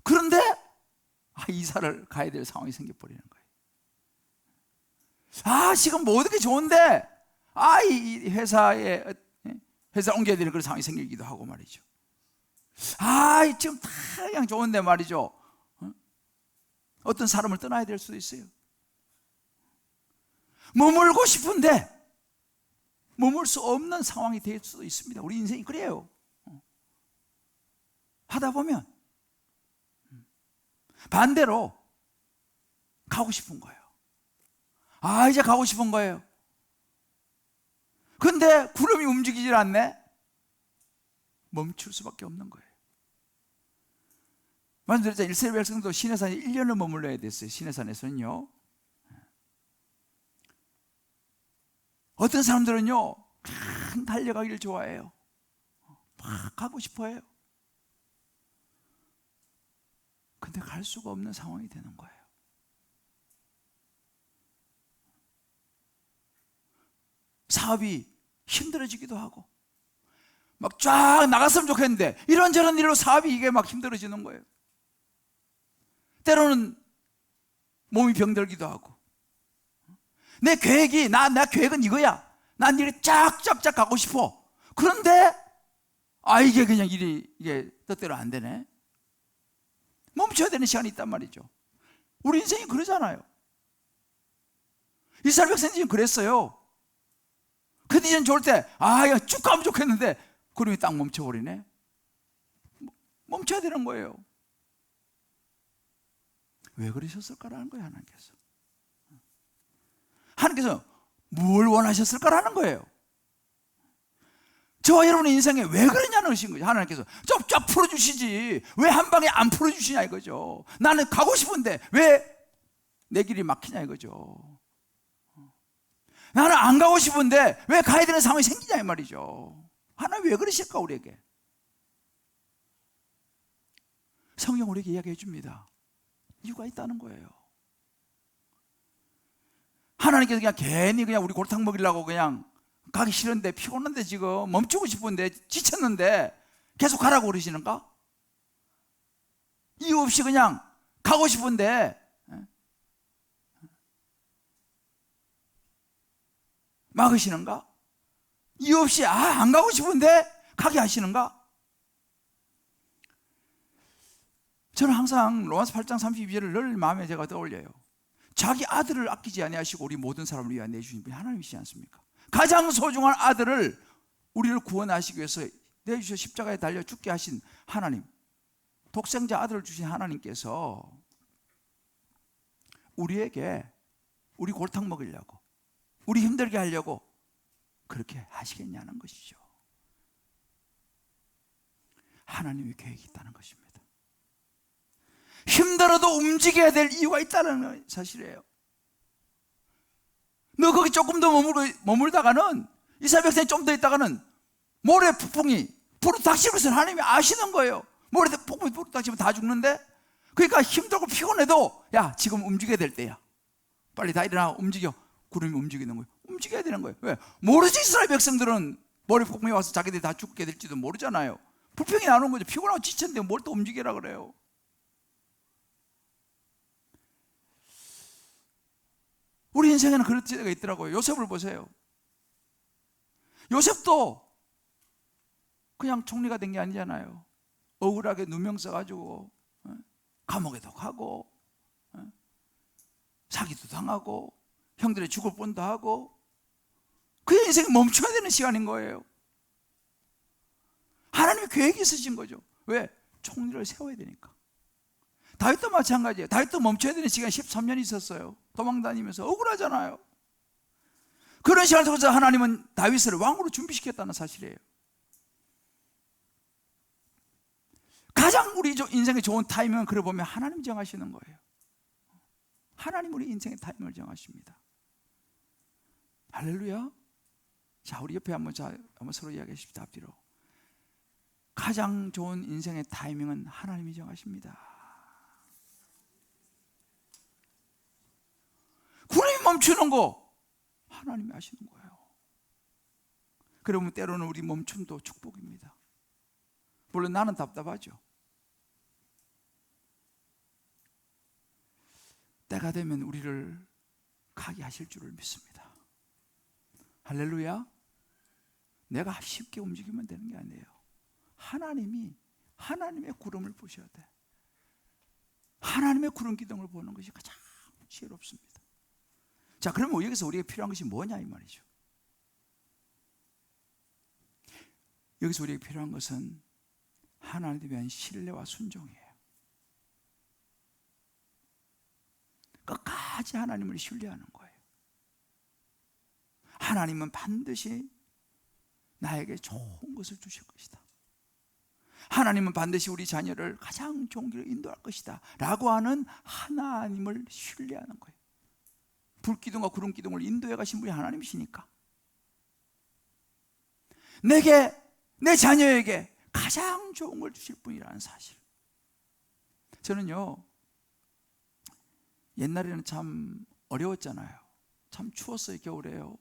그런데 이사를 가야 될 상황이 생겨버리는 거예요. 아, 지금 모든 게 좋은데, 이 회사 옮겨야 되는 그런 상황이 생기기도 하고 말이죠. 지금 다 그냥 좋은데 말이죠. 어떤 사람을 떠나야 될 수도 있어요. 머물고 싶은데 머물 수 없는 상황이 될 수도 있습니다. 우리 인생이 그래요. 하다 보면 반대로 가고 싶은 거예요. 이제 가고 싶은 거예요. 근데 구름이 움직이질 않네. 멈출 수밖에 없는 거예요. 말씀드렸잖아요. 이스라엘 백성도 시내산에 1년을 머물러야 됐어요. 시내산에서는요. 어떤 사람들은요, 막 달려가기를 좋아해요. 막 가고 싶어해요. 근데 갈 수가 없는 상황이 되는 거예요. 사업이 힘들어지기도 하고, 막 쫙 나갔으면 좋겠는데 이런저런 일로 사업이 이게 막 힘들어지는 거예요. 때로는 몸이 병들기도 하고, 내 계획이 나 계획은 이거야. 난 일이 쫙쫙쫙 가고 싶어. 그런데 이게 그냥 이게 뜻대로 안 되네. 멈춰야 되는 시간이 있단 말이죠. 우리 인생이 그러잖아요. 이스라엘 백성이 지금 그랬어요. 컨디션 좋을 때 그냥 쭉 가면 좋겠는데 구름이 딱 멈춰버리네. 멈춰야 되는 거예요. 왜 그러셨을까라는 거예요. 하나님께서 뭘 원하셨을까라는 거예요. 저와 여러분의 인생에 왜 그러냐는 것인 거죠. 하나님께서 쫙 풀어주시지 왜 한 방에 안 풀어주시냐 이거죠. 나는 가고 싶은데 왜 내 길이 막히냐 이거죠. 나는 안 가고 싶은데 왜 가야 되는 상황이 생기냐 이 말이죠. 하나님 왜 그러실까 우리에게. 성경 우리에게 이야기해 줍니다. 이유가 있다는 거예요. 하나님께서 그냥 괜히 그냥 우리 골탕 먹이려고 그냥 가기 싫은데 피곤한데 지금 멈추고 싶은데 지쳤는데 계속 가라고 그러시는가? 이유 없이 그냥 가고 싶은데 막으시는가? 이유 없이 안 가고 싶은데 가게 하시는가? 저는 항상 로마서 8장 32절을 늘 마음에 제가 떠올려요. 자기 아들을 아끼지 아니하시고 우리 모든 사람을 위하여 내주신 분이 하나님이시지 않습니까? 가장 소중한 아들을 우리를 구원하시기 위해서 내주셔 십자가에 달려 죽게 하신 하나님, 독생자 아들을 주신 하나님께서 우리에게 우리 골탕 먹으려고 우리 힘들게 하려고 그렇게 하시겠냐는 것이죠. 하나님의 계획이 있다는 것입니다. 힘들어도 움직여야 될 이유가 있다는 사실이에요. 너 거기 조금 더 머물다가는 이스라엘 백성이 좀 더 있다가는 모래 폭풍이 부르닥치는 것을 하나님이 아시는 거예요. 모래 폭풍이 부르닥치면 다 죽는데, 그러니까 힘들고 피곤해도 지금 움직여야 될 때야. 빨리 다 일어나 움직여. 구름이 움직이는 거예요. 움직여야 되는 거예요. 왜? 모르지. 이스라엘 백성들은 모래 폭풍이 와서 자기들이 다 죽게 될지도 모르잖아요. 불평이 나오는 거죠. 피곤하고 지쳤는데 뭘 또 움직이라 그래요. 우리 인생에는 그런 때가 있더라고요. 요셉을 보세요. 요셉도 그냥 총리가 된 게 아니잖아요. 억울하게 누명 써가지고 감옥에도 가고 사기도 당하고 형들의 죽을 뻔도 하고, 그의 인생이 멈춰야 되는 시간인 거예요. 하나님의 계획이 있으신 거죠. 왜? 총리를 세워야 되니까. 다윗도 마찬가지예요. 다윗도 멈춰야 되는 시간이 13년이 있었어요. 도망다니면서 억울하잖아요. 그런 시간을 통해서 하나님은 다윗을 왕으로 준비시켰다는 사실이에요. 가장 우리 인생에 좋은 타이밍은 그래 보면 하나님 정하시는 거예요. 하나님 우리 인생의 타이밍을 정하십니다. 할렐루야. 자, 우리 옆에 한번 서로 이야기하십시다. 앞뒤로. 가장 좋은 인생의 타이밍은 하나님이 정하십니다. 구름이 멈추는 거 하나님이 하시는 거예요. 그러면 때로는 우리 멈춤도 축복입니다. 물론 나는 답답하죠. 때가 되면 우리를 가게 하실 줄을 믿습니다. 할렐루야. 내가 쉽게 움직이면 되는 게 아니에요. 하나님의 구름을 보셔야 돼. 하나님의 구름 기둥을 보는 것이 가장 지혜롭습니다. 자, 그러면 여기서 우리에게 필요한 것이 뭐냐 이 말이죠. 여기서 우리에게 필요한 것은 하나님에 대한 신뢰와 순종이에요. 끝까지 하나님을 신뢰하는 거예요. 하나님은 반드시 나에게 좋은 것을 주실 것이다. 하나님은 반드시 우리 자녀를 가장 좋은 길로 인도할 것이다 라고 하는 하나님을 신뢰하는 거예요. 불기둥과 구름기둥을 인도해 가신 분이 하나님이시니까 내게, 내 자녀에게 가장 좋은 걸 주실 분이라는 사실. 저는요, 옛날에는 참 어려웠잖아요. 참 추웠어요. 겨울에요.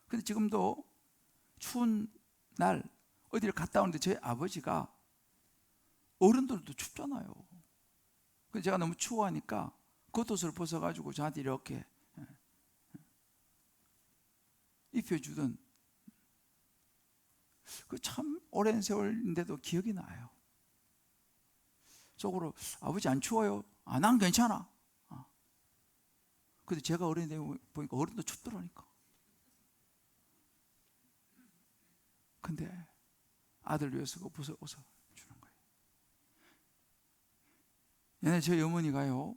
근데 지금도 추운 날 어디를 갔다 오는데 저희 아버지가, 어른들도 춥잖아요. 근데 제가 너무 추워하니까 겉옷을 벗어가지고 저한테 이렇게 입혀주던, 그 참 오랜 세월인데도 기억이 나요. 속으로 아버지 안 추워요? 아, 난 괜찮아. 근데 제가 어른이 되고 보니까 어른도 춥더라니까. 근데 아들 위해서 그거 벗어주는 거예요. 옛날에 저희 어머니가요,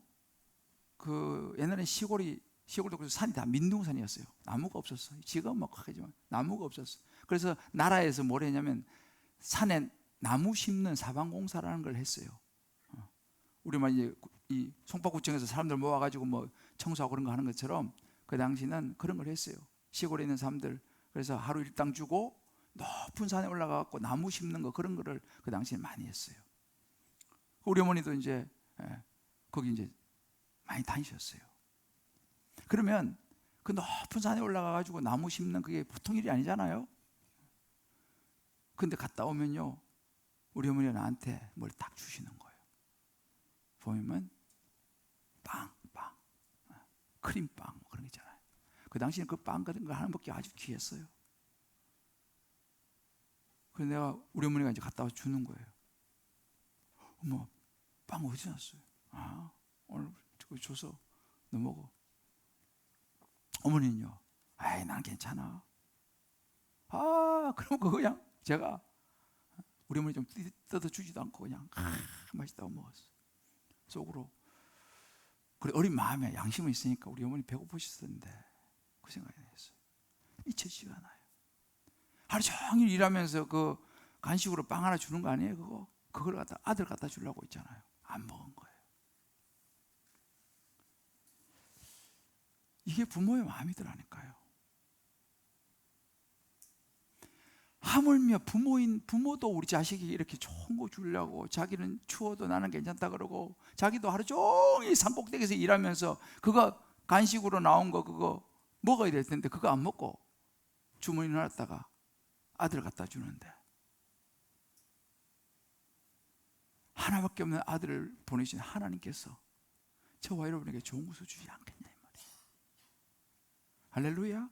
그 옛날에 시골도 그래서 산이 다 민둥산이었어요. 나무가 없었어요. 지금은 막 하지만 나무가 없었어요. 그래서 나라에서 뭘 했냐면 산에 나무 심는 사방공사라는 걸 했어요. 우리만 이제 이 송파구청에서 사람들 모아가지고 뭐 청소하고 그런 거 하는 것처럼 그 당시는 그런 걸 했어요. 시골에 있는 사람들, 그래서 하루 일당 주고 높은 산에 올라가고 나무 심는 거, 그런 거를 그 당시에 많이 했어요. 우리 어머니도 이제 거기 이제 많이 다니셨어요. 그러면 그 높은 산에 올라가가지고 나무 심는 그게 보통 일이 아니잖아요. 근데 갔다 오면요, 우리 어머니가 나한테 뭘 딱 주시는 거예요. 보면 빵, 크림빵 뭐 그런 거 있잖아요. 그 당시에는 그 빵 같은 거 하나 먹기 아주 귀했어요. 그래서 내가, 우리 어머니가 이제 갔다 와서 주는 거예요. 어머, 빵 어디서 났어요? 아, 오늘 그거 줘서 너 먹어. 어머니는요, 아이, 난 괜찮아. 아, 그럼 그거 그냥 제가, 우리 어머니 좀 뜯어주지도 않고 그냥 맛있다고 먹었어요. 속으로. 그래, 어린 마음에 양심은 있으니까 우리 어머니 배고프셨는데 그 생각이 났어요. 잊혀지지가 않아요. 하루 종일 일하면서 그 간식으로 빵 하나 주는 거 아니에요? 그걸 갖다 아들 갖다 주려고 있잖아요. 안 먹은 거예요. 이게 부모의 마음이더라니까요. 하물며 부모도 우리 자식이 이렇게 좋은 거 주려고, 자기는 추워도 나는 괜찮다 그러고, 자기도 하루 종일 산꼭대기에서 일하면서 그거 간식으로 나온 거 그거 먹어야 될 텐데 그거 안 먹고 주머니 넣었다가 아들 갖다 주는데, 하나밖에 없는 아들을 보내신 하나님께서 저와 여러분에게 좋은 것을 주지 않겠냐 이 말이에요. 할렐루야.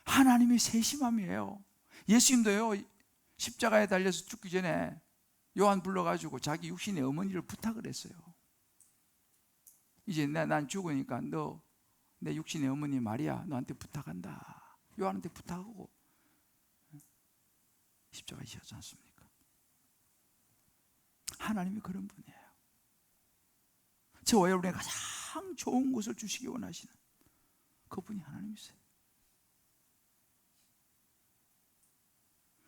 하나님의 세심함이에요. 예수님도요, 십자가에 달려서 죽기 전에 요한 불러가지고 자기 육신의 어머니를 부탁을 했어요. 이제 난 죽으니까 너 내 육신의 어머니 마리아 너한테 부탁한다. 요한한테 부탁하고 십자가에 지었지 않습니까? 하나님이 그런 저와 여러분에게 가장 좋은 것을 주시기 원하시는 그분이 하나님이세요.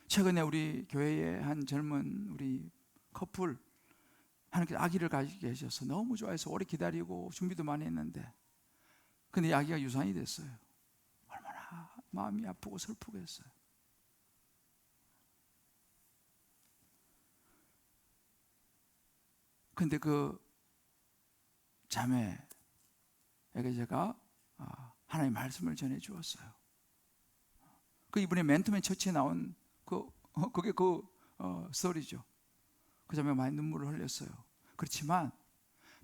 최근에 우리 교회에 한 젊은 우리 커플, 하나님께서 아기를 가지고 계셔서 너무 좋아해서 오래 기다리고 준비도 많이 했는데, 근데 아기가 유산이 됐어요. 얼마나 마음이 아프고 슬프고 했어요. 근데 그 자매에게 제가 하나님의 말씀을 전해 주었어요. 그 이번에 맨투맨 처치에 나온 그게 스토리죠. 그 자매가 많이 눈물을 흘렸어요. 그렇지만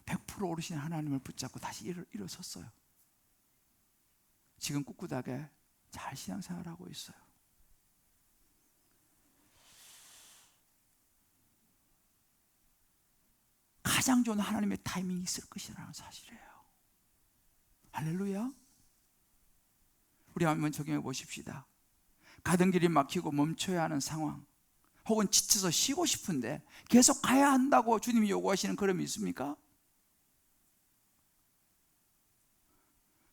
100% 오르신 하나님을 붙잡고 다시 일어섰어요. 지금 꿋꿋하게 잘 신앙생활하고 있어요. 가장 좋은 하나님의 타이밍이 있을 것이라는 사실이에요. 할렐루야. 우리 한번 적용해 보십시다. 가던 길이 막히고 멈춰야 하는 상황, 혹은 지쳐서 쉬고 싶은데 계속 가야 한다고 주님이 요구하시는 그런 게 있습니까?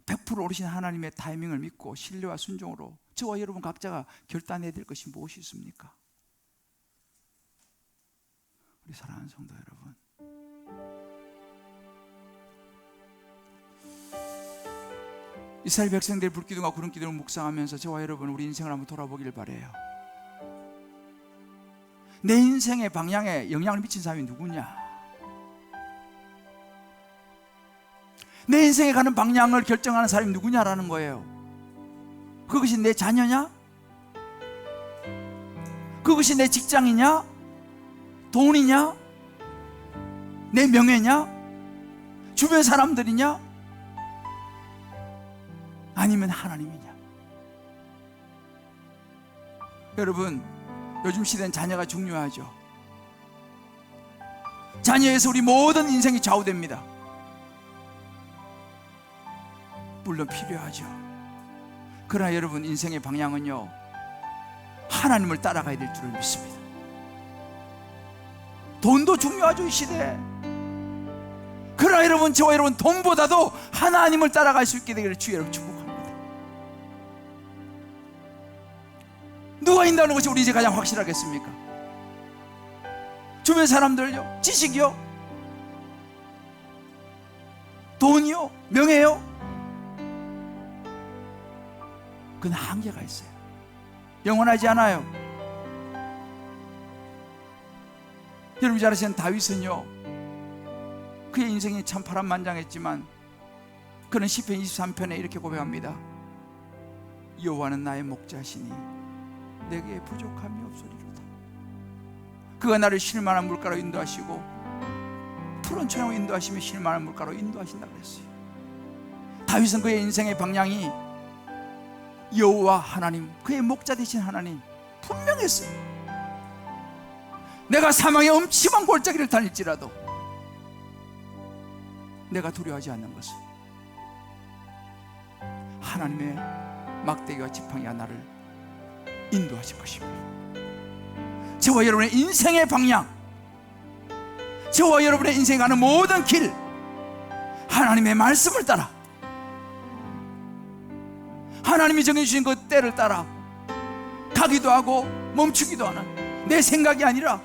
100% 오르신 하나님의 타이밍을 믿고 신뢰와 순종으로 저와 여러분 각자가 결단해야 될 것이 무엇이 있습니까? 우리 사랑하는 성도 여러분, 이스라엘 백성들의 불기둥과 구름기둥을 묵상하면서 저와 여러분 우리 인생을 한번 돌아보길 바라요. 내 인생의 방향에 영향을 미친 사람이 누구냐? 내 인생에 가는 방향을 결정하는 사람이 누구냐라는 거예요. 그것이 내 자녀냐? 그것이 내 직장이냐? 돈이냐? 내 명예냐? 주변 사람들이냐? 아니면 하나님이냐? 여러분, 요즘 시대는 자녀가 중요하죠. 자녀에서 우리 모든 인생이 좌우됩니다. 물론 필요하죠. 그러나 여러분, 인생의 방향은요, 하나님을 따라가야 될 줄을 믿습니다. 돈도 중요하죠, 이 시대에. 그러나 여러분, 저와 여러분, 돈보다도 하나님을 따라갈 수 있게 되기를 주의 여러분 축복합니다. 누가 인도하는 것이 우리 이제 가장 확실하겠습니까? 주변 사람들요? 지식이요? 돈이요? 명예요? 그건 한계가 있어요. 영원하지 않아요. 여러분 잘 아시는 다윗은요, 그의 인생이 참 파란만장했지만 그는 시편 23편에 이렇게 고백합니다. 여호와는 나의 목자시니 내게 부족함이 없으리로다. 그가 나를 쉴만한 물가로 인도하시고 푸른 초장으로 인도하시며 쉴만한 물가로 인도하신다고 그랬어요. 다윗은 그의 인생의 방향이 여호와 하나님, 그의 목자 되신 하나님 분명했어요. 내가 사망의 엄침한 골짜기를 다닐지라도 내가 두려워하지 않는 것은 하나님의 막대기와 지팡이가 나를 인도하실 것입니다. 저와 여러분의 인생의 방향, 저와 여러분의 인생에 가는 모든 길, 하나님의 말씀을 따라, 하나님이 정해주신 그 때를 따라 가기도 하고 멈추기도 하는, 내 생각이 아니라,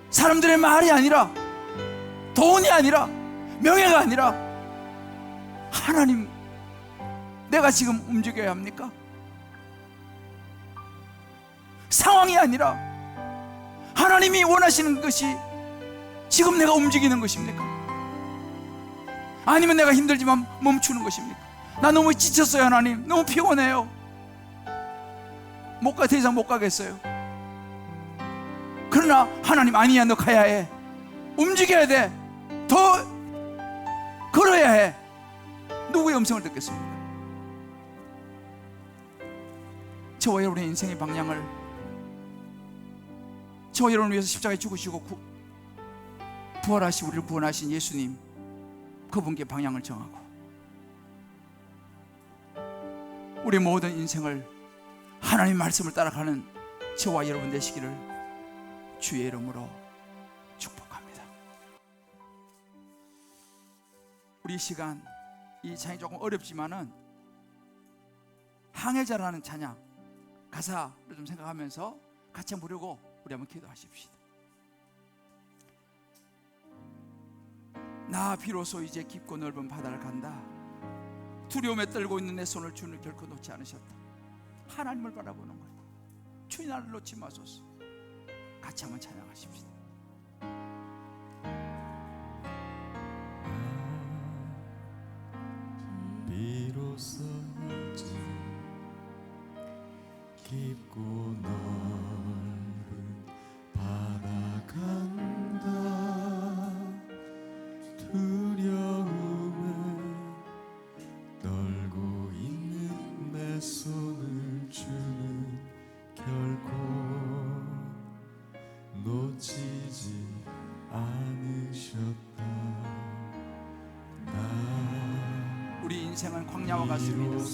사람들의 말이 아니라, 돈이 아니라, 명예가 아니라 하나님, 내가 지금 움직여야 합니까? 상황이 아니라 하나님이 원하시는 것이 지금 내가 움직이는 것입니까? 아니면 내가 힘들지만 멈추는 것입니까? 나 너무 지쳤어요 하나님, 너무 피곤해요, 더 이상 못 가겠어요. 그러나 하나님, 아니야, 너 가야 해, 움직여야 돼, 더 걸어야 해. 누구의 음성을 듣겠습니까? 저와 여러분의 인생의 방향을, 저와 여러분을 위해서 십자가에 죽으시고 부활하시 우리를 구원하신 예수님, 그분께 방향을 정하고 우리 모든 인생을 하나님의 말씀을 따라가는 저와 여러분 되시기를 주의 이름으로 축복합니다. 우리 시간, 이 찬이 조금 어렵지만은 항해자라는 찬양 가사를 좀 생각하면서 같이 한번 부르고 우리 한번 기도하십시다. 나 비로소 이제 깊고 넓은 바다를 간다. 두려움에 떨고 있는 내 손을 주는 결코 놓지 않으셨다. 하나님을 바라보는 거예요. 주님 나를 놓지 마소서. 같이 한번 찬양하십시다. 비로소 이제 깊고 넓은 바다 간다. 두려움에 떨고 있는 내 손을 주는 결코 놓치지 않으셨다. 우리 인생은 광야와 같습니다.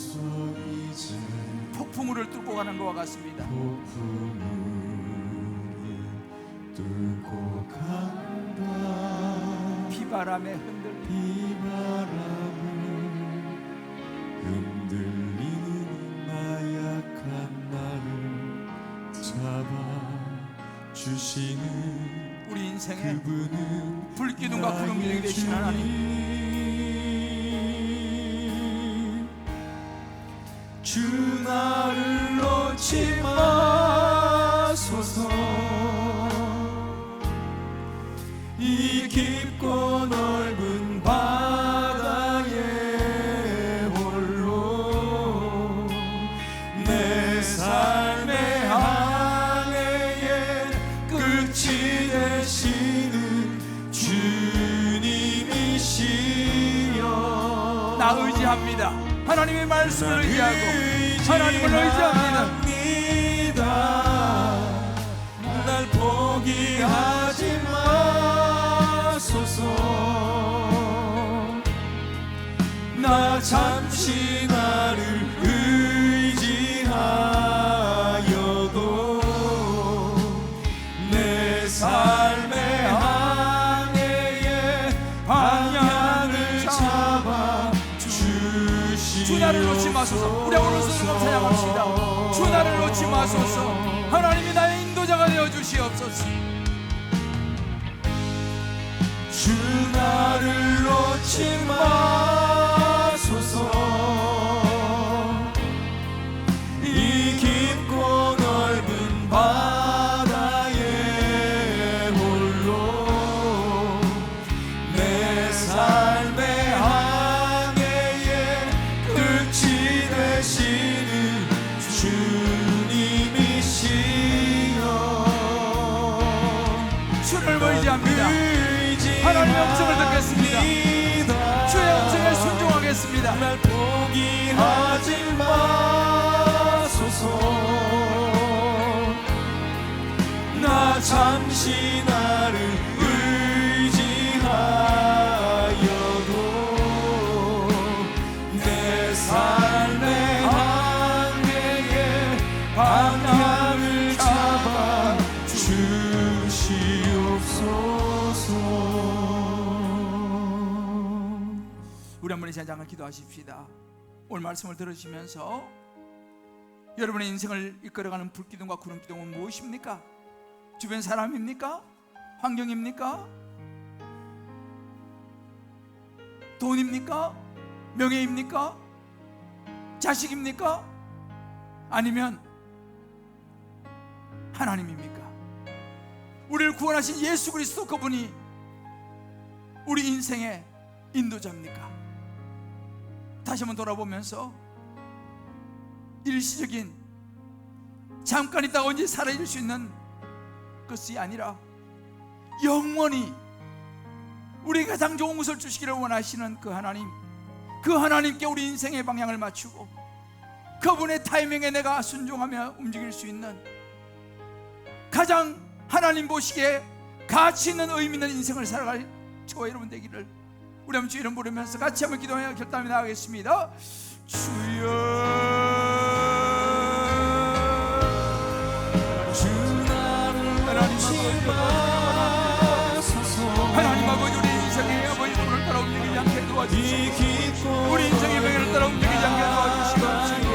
폭풍우를 뚫고 가는 것과 같습니다. 폭풍우를 뚫고 간다. 비바람에 흔들리는 나약한 나를 잡아 주시는 우리 인생에 그분은 불기둥과 구름기둥이 되신 하나님, 주 나를 놓지 마소서. 이 깊고 넓은 바다에 홀로 내 삶의 항해의 끝이 되시는 주님이시여. 나 의지합니다. 하나님의 말씀을 의지하고 하나님을 의지합니다. 날 포기하지 마소서. 나 잠시 나를 의지하여도 내 삶의 항해의 방향을 잡아 주시. 주 나를 놓지 마소서. 우리 오늘 손으로 찬양합시다. 주 나를 놓지 마소서. 하나님이 나의 인도자가 되어 주시옵소서. 주 나를 놓지 마소서. 이 깊고 넓은 바다에 홀로 내 삶의 항해의 끝이 되시는 주님이시여. 주를 의지합니다. 하나님의 음성을 듣겠습니다. 주의 음성에 순종하겠습니다. 날 포기하지 마소서. 나 잠시 나를 의지하여도 내 삶의 항해의 방향을 잡아 주시옵소서. 우리 한번 이 찬양을 기도하십시다. 오늘 말씀을 들으시면서 여러분의 인생을 이끌어가는 불기둥과 구름기둥은 무엇입니까? 주변 사람입니까? 환경입니까? 돈입니까? 명예입니까? 자식입니까? 아니면 하나님입니까? 우리를 구원하신 예수 그리스도 그분이 우리 인생의 인도자입니까? 다시 한번 돌아보면서 일시적인 잠깐 있다가 언제 사라질 수 있는 것이 아니라 영원히 우리에게 가장 좋은 것을 주시기를 원하시는 그 하나님, 그 하나님께 우리 인생의 방향을 맞추고 그분의 타이밍에 내가 순종하며 움직일 수 있는 가장 하나님 보시기에 가치 있는 의미 있는 인생을 살아갈 저와 여러분 되기를 우리 한번 주 이름 부르면서 같이 한번 기도하여 결단에 나가겠습니다. 주여, 주 나를 놓지 마소서. 하나님 아버지, 우리 인생의 아버지 불을 따라 움직이지 않게 도와주시고 우리 인생의 방향을 따라 움직이지 않게 도와주시고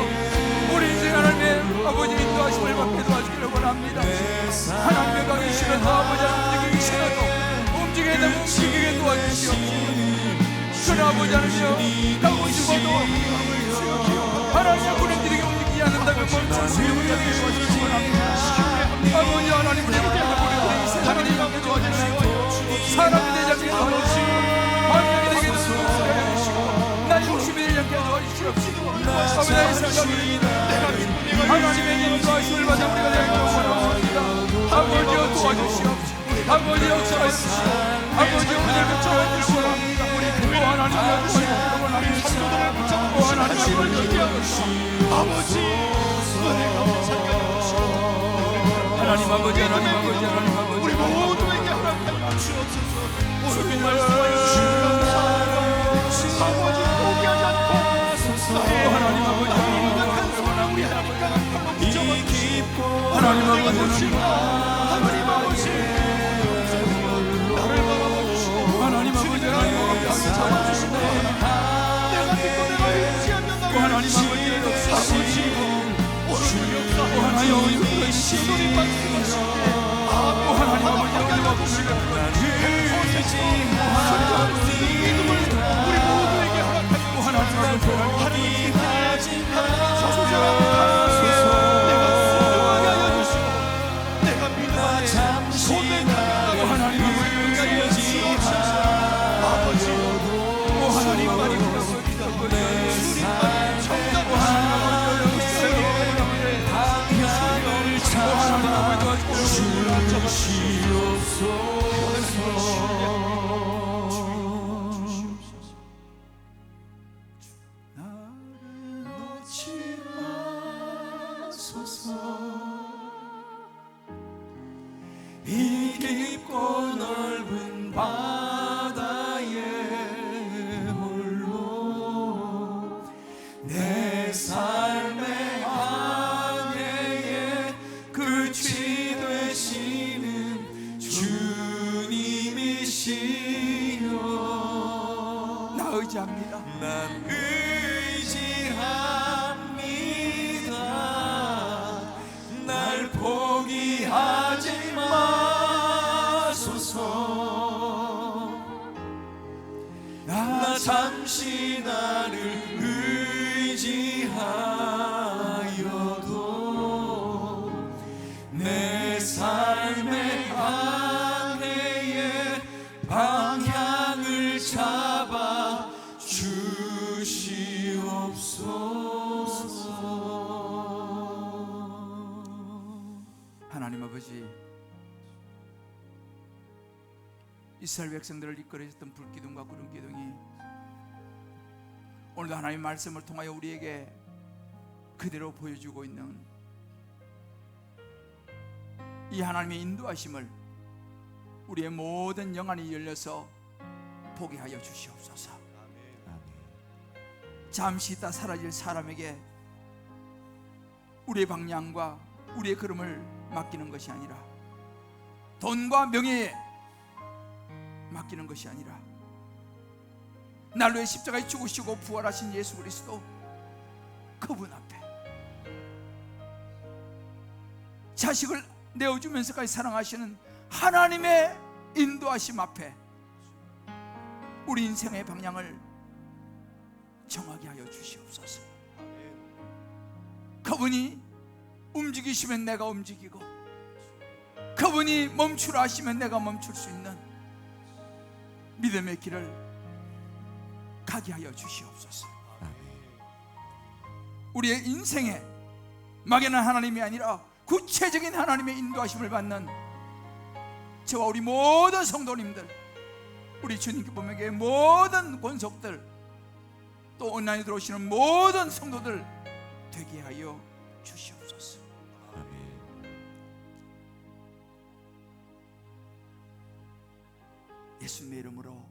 하나님은 아버지 움직이기 싫어도 움직여야 되면 움직이게 도와주시옵소서. 그러나 아버지 하나님 가고 싶어도 하나님의 군인들에게 움직이지 않는다면 멈출 수 있는 자들에게 도와주시기 바랍니다. 아버지 하나님 우리 보내버리고 이 세상에 대장에 도와주시고 사람이 대장에 도와주시고 환경이 되게 도와주시고 나의 욕심이 되지 않게 도와주시옵시고 아버지 나의 생각을 하나님의 인도하심을 받아 우리가 되게 원합니다. 아버지여 도와주시옵시고 아버지여 역사하시옵시고 아버지여 오늘도 도와주시기 원합니다. 또 하나님의 도와주시기 원합니다. 성도들을 붙잡고 하나님을 얘기하옵시고 아버지 은혜가 살려주시고 하나님 아버지 하나님 아버지 하나님 아버지 우리 모두에게 허락하여 주옵소서. 오늘 말씀하여 주시옵소서. 아버지 포기하지 않고 하나님 아버지 하나님 손을 우리 하나님과 나팔로 붙잡아주시고 하나님 아버지 하나님 아버지 나를 바라봐주시고 하나님 아버지 하나님 아버지 잡아주시고 내가 믿고 내가 의지하면 나를 하나님 아버지 역사하시고 하나님 아버지 신도리 말씀하시고 하나님 아버지 어림없으시고 믿음을 우리 모두에게 허락하시고 하나님 아버지 하나님 조절하소서. 내가 순종하게 하여 주시고 내가 믿음 안에 고백하고 하나님 아버지 하여 주시옵소서. 아버지 하나님 말이 주님 말이 정답 하나님 아버지 나를 놓지 마소서. 이 깊고 넓은 바다에 홀로 내 삶의 항해에 끝이 되시는 주님이시여. 나 의지합니다. 난 의지합니다. 날 포기하지 마소서. 나 잠시 나를 의지하여도 내 삶의 항해에 방향을 잡아 주시옵소서. 하나님 아버지, 이스라엘 백성들을 이끌어줬던 불기둥과 구름기둥이 오늘도 하나님의 말씀을 통하여 우리에게 그대로 보여주고 있는 이 하나님의 인도하심을 우리의 모든 영안이 열려서 보게 하여 주시옵소서. 잠시 있다 사라질 사람에게 우리의 방향과 우리의 걸음을 맡기는 것이 아니라 돈과 명예에 맡기는 것이 아니라 난로의 십자가에 죽으시고 부활하신 예수 그리스도 그분 앞에 자식을 내어주면서까지 사랑하시는 하나님의 인도하심 앞에 우리 인생의 방향을 정하게 하여 주시옵소서. 그분이 움직이시면 내가 움직이고 그분이 멈추라 하시면 내가 멈출 수 있는 믿음의 길을 가게 하여 주시옵소서. 우리의 인생에 막연한 하나님이 아니라 구체적인 하나님의 인도하심을 받는 저와 우리 모든 성도님들, 우리 주님께 보면의 모든 권속들, 또 온라인에 들어오시는 모든 성도들 되게 하여 주시옵소서. 예수님의 이름으로